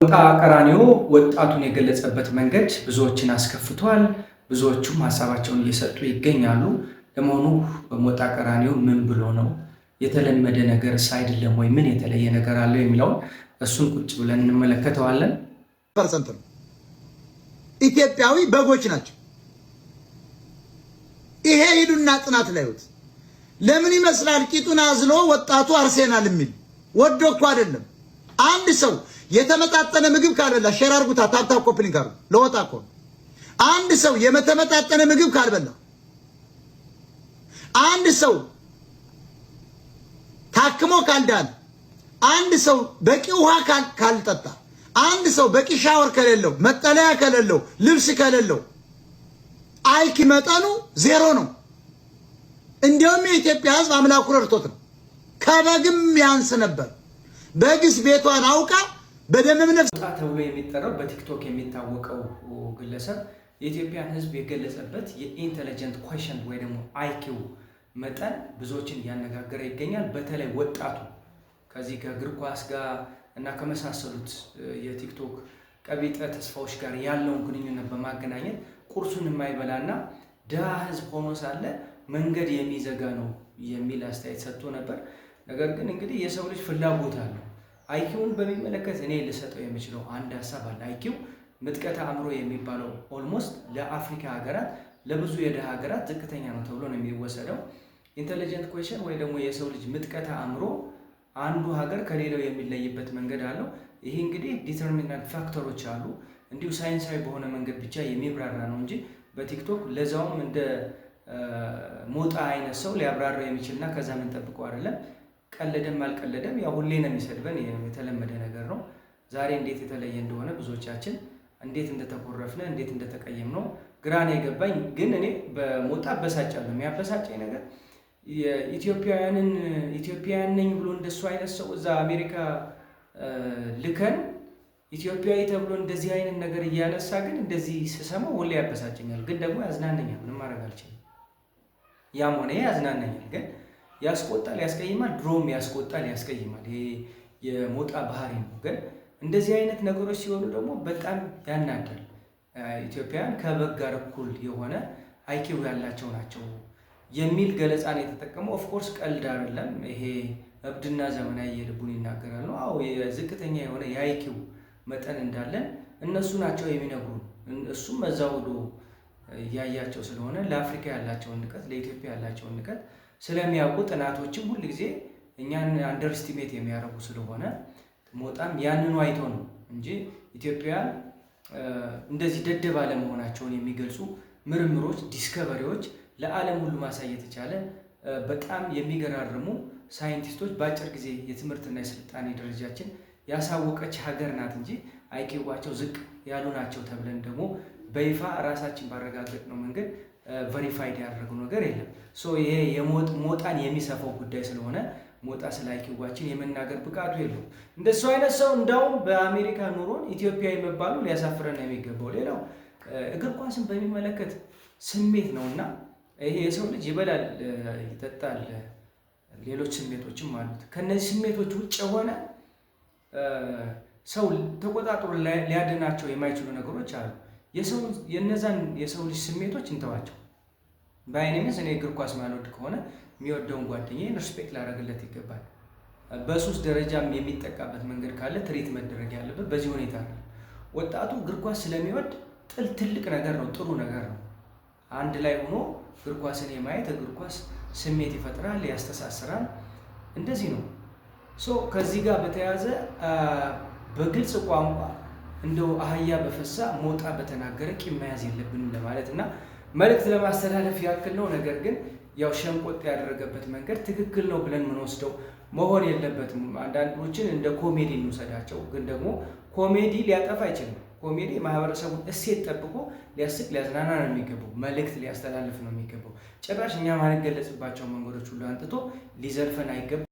ሞጣ ቀራኒዮ ወጣቱን የገለጸበት መንገድ ብዙዎችን አስከፍቷል። ብዙዎቹም ሀሳባቸውን እየሰጡ ይገኛሉ። ለመሆኑ ሞጣ ቀራኒዮ ምን ብሎ ነው? የተለመደ ነገር አይደለም ወይ? ምን የተለየ ነገር አለው የሚለውን እሱን ቁጭ ብለን እንመለከተዋለን። ፐርሰንት ነው ኢትዮጵያዊ በጎች ናቸው። ይሄ ሂዱና ጥናት ላይውት ለምን ይመስላል ቂጡን አዝሎ ወጣቱ አርሴናል የሚል ወዶ እኮ አይደለም። አንድ ሰው የተመጣጠነ ምግብ ካልበላ ሼር አድርጉታ ታፕታፕ ኮፕሊንግ አድርጉ ለወጣ እኮ አንድ ሰው የተመጣጠነ ምግብ ካልበላ አንድ ሰው ታክሞ ካልዳን አንድ ሰው በቂ ውሃ ካልጠጣ አንድ ሰው በቂ ሻወር ከሌለው መጠለያ ከሌለው ልብስ ከሌለው አይኪ መጠኑ ዜሮ ነው። እንዲያውም የኢትዮጵያ ሕዝብ አምላኩ ረድቶት ነው። ከበግም ያንስ ነበር። በግስ ቤቷን አውቃ በደምም ነፍስ ተብሎ የሚጠራው በቲክቶክ የሚታወቀው ግለሰብ የኢትዮጵያን ሕዝብ የገለጸበት የኢንተለጀንት ኮሽን ወይ ደግሞ አይኪው መጠን ብዙዎችን እያነጋገረ ይገኛል። በተለይ ወጣቱ ከዚህ ከእግር ኳስ ጋር እና ከመሳሰሉት የቲክቶክ ቀቢጠ ተስፋዎች ጋር ያለውን ግንኙነት በማገናኘት ቁርሱን የማይበላና ድሃ ሕዝብ ሆኖ ሳለ መንገድ የሚዘጋ ነው የሚል አስተያየት ሰጥቶ ነበር። ነገር ግን እንግዲህ የሰው ልጅ ፍላጎት አለው። አይኪውን በሚመለከት እኔ ልሰጠው የምችለው አንድ ሀሳብ አለ። አይኪው ምጥቀታ አእምሮ የሚባለው ኦልሞስት ለአፍሪካ ሀገራት ለብዙ የድሃ ሀገራት ዝቅተኛ ነው ተብሎ ነው የሚወሰደው። ኢንተለጀንት ኮሽን ወይ ደግሞ የሰው ልጅ ምጥቀታ አእምሮ አንዱ ሀገር ከሌላው የሚለይበት መንገድ አለው። ይሄ እንግዲህ ዲተርሚናንት ፋክተሮች አሉ። እንዲሁ ሳይንሳዊ በሆነ መንገድ ብቻ የሚብራራ ነው እንጂ በቲክቶክ ለዛውም እንደ ሞጣ አይነት ሰው ሊያብራራ የሚችልና ከዛ ምን ጠብቀው አይደለም። ቀለደም አልቀለደም ያው ሁሌ ነው የሚሰድበን፣ የተለመደ ነገር ነው። ዛሬ እንዴት የተለየ እንደሆነ ብዙዎቻችን እንዴት እንደተኮረፍነ እንዴት እንደተቀየም ነው ግራ ነው የገባኝ። ግን እኔ በሞጣ አበሳጫለሁ። የሚያበሳጨኝ ነገር ኢትዮጵያውያን ነኝ ብሎ እንደሱ አይነት ሰው እዛ አሜሪካ ልከን ኢትዮጵያዊ ተብሎ እንደዚህ አይነት ነገር እያነሳ ግን እንደዚህ ስሰማው ሁሌ ያበሳጨኛል። ግን ደግሞ ያዝናነኛል። ምንም ማድረግ አልችልም። ያም ሆነ ያዝናነኛል። ግን ያስቆጣል፣ ያስቀይማል። ድሮም ያስቆጣል፣ ያስቀይማል። ይሄ የሞጣ ባህሪ ነው። ግን እንደዚህ አይነት ነገሮች ሲሆኑ ደግሞ በጣም ያናዳል። ኢትዮጵያውያን ከበግ ጋር እኩል የሆነ አይኪው ያላቸው ናቸው የሚል ገለጻ ነው የተጠቀመው። ኦፍኮርስ ቀልድ አይደለም። ይሄ እብድና ዘመናዊ የልቡን ይናገራል ነው። አዎ ዝቅተኛ የሆነ የአይኪው መጠን እንዳለን እነሱ ናቸው የሚነግሩን። እሱም እዛው ሄዶ ያያቸው ስለሆነ ለአፍሪካ ያላቸውን ንቀት፣ ለኢትዮጵያ ያላቸውን ንቀት ስለሚያውቁ ጥናቶችም ሁል ጊዜ እኛን አንደርስቲሜት የሚያደርጉ ስለሆነ ሞጣም ያንኑ አይቶ ነው እንጂ ኢትዮጵያውያን እንደዚህ ደደብ አለመሆናቸውን የሚገልጹ ምርምሮች፣ ዲስከቨሪዎች ለዓለም ሁሉ ማሳየት የቻለ በጣም የሚገራርሙ ሳይንቲስቶች በአጭር ጊዜ የትምህርትና የስልጣኔ ደረጃችን ያሳወቀች ሀገር ናት እንጂ አይኪዋቸው ዝቅ ያሉ ናቸው ተብለን ደግሞ በይፋ ራሳችን ባረጋገጥነው መንገድ ቨሪፋይድ ያደረገው ነገር የለም። ይሄ ሞጣን የሚሰፋው ጉዳይ ስለሆነ ሞጣ ስለ አይኪዋችን የመናገር ብቃቱ የለው። እንደሱ አይነት ሰው እንዳውም በአሜሪካ ኑሮን ኢትዮጵያዊ መባሉ ሊያሳፍረን የሚገባው። ሌላው እግር ኳስን በሚመለከት ስሜት ነውና ይሄ የሰው ልጅ ይበላል፣ ይጠጣል፣ ሌሎች ስሜቶችም አሉት። ከነዚህ ስሜቶች ውጭ የሆነ ሰው ተቆጣጥሮ ሊያድናቸው የማይችሉ ነገሮች አሉ። የነዛን የሰው ልጅ ስሜቶች እንተዋቸው። በአይኔምስ እኔ እግር ኳስ ማልወድ ከሆነ የሚወደውን ጓደኛዬን ሪስፔክት ላደርግለት ይገባል። በሱስ ደረጃም የሚጠቃበት መንገድ ካለ ትሪት መደረግ ያለበት በዚህ ሁኔታ ነው። ወጣቱ እግር ኳስ ስለሚወድ ትልቅ ነገር ነው፣ ጥሩ ነገር ነው። አንድ ላይ ሆኖ እግር ኳስን የማየት እግር ኳስ ስሜት ይፈጥራል፣ ያስተሳስራል። እንደዚህ ነው። ከዚህ ጋር በተያያዘ በግልጽ ቋንቋ እንደው አህያ በፈሳ ሞጣ በተናገረ ቂም መያዝ የለብንም ለማለት እና መልእክት ለማስተላለፍ ያክል ነው። ነገር ግን ያው ሸንቆጥ ያደረገበት መንገድ ትክክል ነው ብለን ምንወስደው መሆን የለበትም። አንዳንዶችን እንደ ኮሜዲ እንውሰዳቸው። ግን ደግሞ ኮሜዲ ሊያጠፋ አይችልም። ኮሜዲ ማህበረሰቡን እሴት ጠብቆ ሊያስቅ ሊያዝናና ነው የሚገባው። መልእክት ሊያስተላልፍ ነው የሚገባው። ጭራሽ እኛ ማንገለጽባቸው መንገዶች ሁሉ አንጥቶ ሊዘልፈን አይገባም።